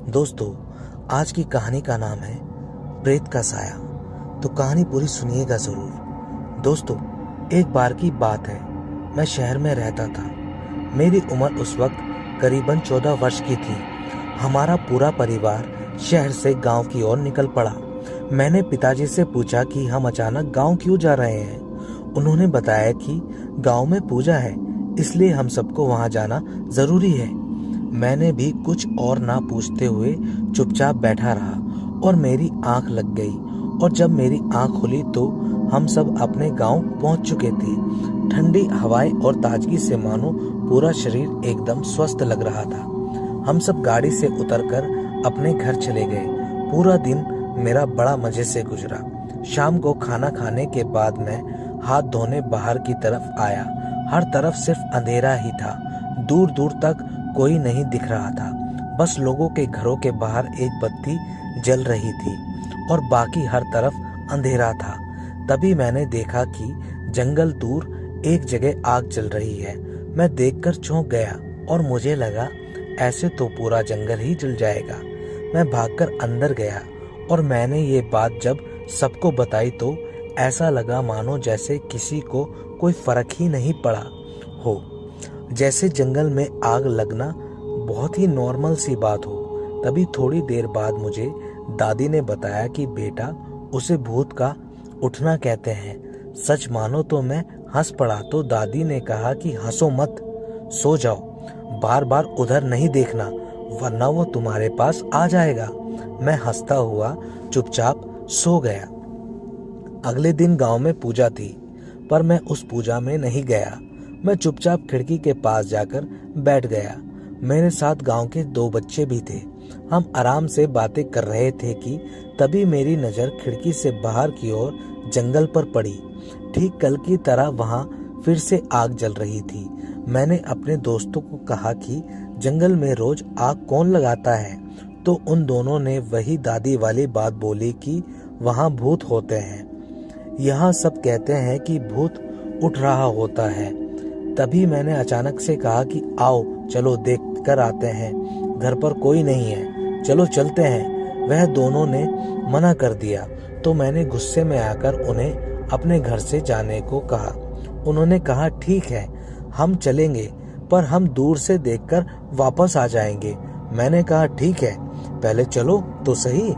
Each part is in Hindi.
दोस्तों, आज की कहानी का नाम है प्रेत का साया। तो कहानी पूरी सुनिएगा ज़रूर। दोस्तों, एक बार की बात है, मैं शहर में रहता था। मेरी उम्र उस वक्त करीबन 14 वर्ष की थी। हमारा पूरा परिवार शहर से गांव की ओर निकल पड़ा। मैंने पिताजी से पूछा कि हम अचानक गांव क्यों जा रहे हैं। उन्होंने बताया कि गांव में पूजा है, इसलिए हम सबको वहां जाना जरूरी है। मैंने भी कुछ और ना पूछते हुए चुपचाप बैठा रहा और मेरी आंख लग गई। और जब मेरी आंख खुली तो हम सब अपने गांव पहुंच चुके थे। ठंडी हवाएं और ताजगी से मानो पूरा शरीर एकदम स्वस्थ लग रहा था। हम सब गाड़ी से उतरकर अपने घर चले गए। पूरा दिन मेरा बड़ा मजे से गुजरा। शाम को खाना खाने के बाद मैं हाथ धोने बाहर की तरफ आया। हर तरफ सिर्फ अंधेरा ही था। दूर दूर तक कोई नहीं दिख रहा था। बस लोगों के घरों के बाहर एक बत्ती जल रही थी और बाकी हर तरफ अंधेरा था। तभी मैंने देखा कि जंगल दूर एक जगह आग जल रही है। मैं देखकर चौंक गया और मुझे लगा ऐसे तो पूरा जंगल ही जल जाएगा। मैं भागकर अंदर गया और मैंने ये बात जब सबको बताई तो ऐसा लगा मानो जैसे किसी को कोई फर्क ही नहीं पड़ा हो। जैसे जंगल में आग लगना बहुत ही नॉर्मल सी बात हो। तभी थोड़ी देर बाद मुझे दादी ने बताया कि बेटा, उसे भूत का उठना कहते हैं। सच मानो तो मैं हंस पड़ा। तो दादी ने कहा कि हंसो मत, सो जाओ, बार बार उधर नहीं देखना वरना वो तुम्हारे पास आ जाएगा। मैं हंसता हुआ चुपचाप सो गया। अगले दिन गांव में पूजा थी, पर मैं उस पूजा में नहीं गया। मैं चुपचाप खिड़की के पास जाकर बैठ गया। मेरे साथ गांव के 2 बच्चे भी थे। हम आराम से बातें कर रहे थे कि तभी मेरी नज़र खिड़की से बाहर की ओर जंगल पर पड़ी। ठीक कल की तरह वहां फिर से आग जल रही थी। मैंने अपने दोस्तों को कहा कि जंगल में रोज आग कौन लगाता है। तो उन दोनों ने वही दादी वाली बात बोली कि वहां भूत होते हैं। यहाँ सब कहते हैं कि भूत उठ रहा होता है। तभी मैंने अचानक से कहा कि आओ चलो देख कर आते हैं, घर पर कोई नहीं है, चलो चलते हैं। वह दोनों ने मना कर दिया तो मैंने गुस्से में आकर उन्हें अपने घर से जाने को कहा। उन्होंने कहा ठीक है, हम चलेंगे, पर हम दूर से देखकर वापस आ जाएंगे। मैंने कहा ठीक है, पहले चलो तो सही।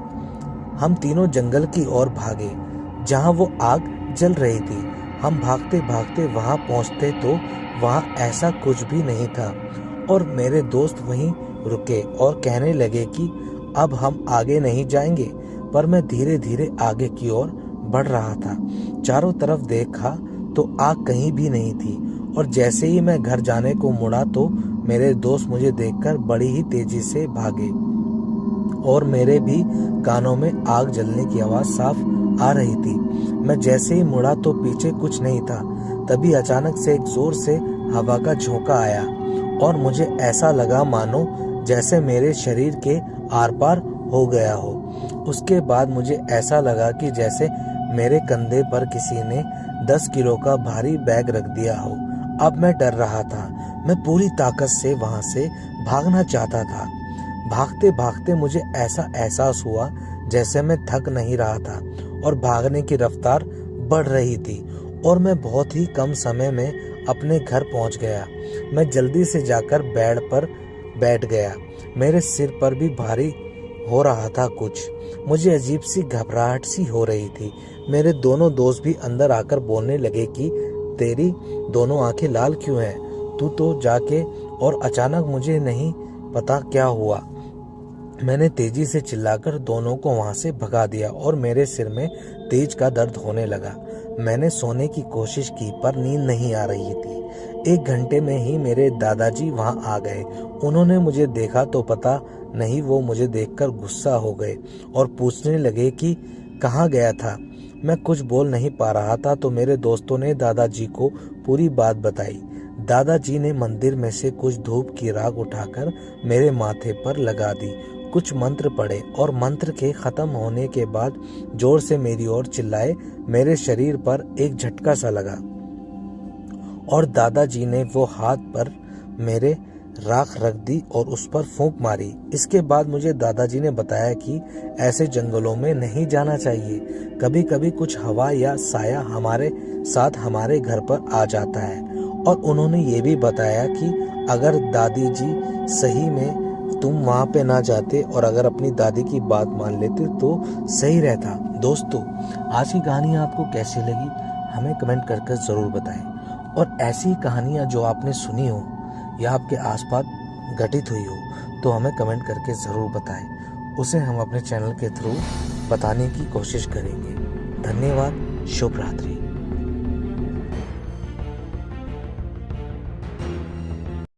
हम तीनों जंगल की ओर भागे जहाँ वो आग जल रही थी। हम भागते भागते वहां पहुंचते तो वहां ऐसा कुछ भी नहीं था और मेरे दोस्त वहीं रुके और कहने लगे कि अब हम आगे नहीं जाएंगे। पर मैं धीरे धीरे आगे की ओर बढ़ रहा था। चारों तरफ देखा तो आग कहीं भी नहीं थी और जैसे ही मैं घर जाने को मुड़ा तो मेरे दोस्त मुझे देखकर बड़ी ही तेजी से भागे और मेरे भी कानों में आग जलने की आवाज साफ आ रही थी। मैं जैसे ही मुड़ा तो पीछे कुछ नहीं था। तभी अचानक से एक जोर से हवा का झोंका आया और मुझे ऐसा लगा मानो जैसे मेरे शरीर के आर पार हो गया हो। उसके बाद मुझे ऐसा लगा कि जैसे मेरे कंधे पर किसी ने 10 किलो का भारी बैग रख दिया हो। अब मैं डर रहा था। मैं पूरी ताकत से वहां से भागना चाहता था। भागते भागते मुझे ऐसा एहसास हुआ जैसे मैं थक नहीं रहा था और भागने की रफ्तार बढ़ रही थी और मैं बहुत ही कम समय में अपने घर पहुंच गया। मैं जल्दी से जाकर बेड पर बैठ गया। मेरे सिर पर भी भारी हो रहा था कुछ। मुझे अजीब सी घबराहट सी हो रही थी। मेरे दोनों दोस्त भी अंदर आकर बोलने लगे कि तेरी दोनों आंखें लाल क्यों हैं? तू तो जाके। और अचानक मुझे नहीं पता क्या हुआ, मैंने तेजी से चिल्लाकर दोनों को वहां से भगा दिया और मेरे सिर में तेज का दर्द होने लगा। मैंने सोने की कोशिश की पर नींद नहीं आ रही थी। 1 घंटे में ही मेरे दादाजी वहां आ गए। उन्होंने मुझे देखा तो पता नहीं वो मुझे देखकर गुस्सा हो गए और पूछने लगे कि कहाँ गया था। मैं कुछ बोल नहीं पा रहा था तो मेरे दोस्तों ने दादाजी को पूरी बात बताई। दादाजी ने मंदिर में से कुछ धूप की राख उठाकर मेरे माथे पर लगा दी। कुछ मंत्र पढ़े और मंत्र के खत्म होने के बाद जोर से मेरी ओर चिल्लाए। मेरे शरीर पर एक झटका सा लगा और दादाजी ने वो हाथ पर मेरे राख रख दी और उस पर फूंक मारी। इसके बाद मुझे दादाजी ने बताया कि ऐसे जंगलों में नहीं जाना चाहिए। कभी कभी कुछ हवा या साया हमारे साथ हमारे घर पर आ जाता है। और उन्होंने ये भी बताया कि अगर दादी जी सही में तुम वहाँ पे ना जाते और अगर अपनी दादी की बात मान लेते तो सही रहता। दोस्तों, आज की कहानी आपको कैसी लगी हमें कमेंट करके ज़रूर बताएं। और ऐसी कहानियाँ जो आपने सुनी हो या आपके आसपास घटित हुई हो तो हमें कमेंट करके ज़रूर बताएं। उसे हम अपने चैनल के थ्रू बताने की कोशिश करेंगे। धन्यवाद। शुभ रात्रि।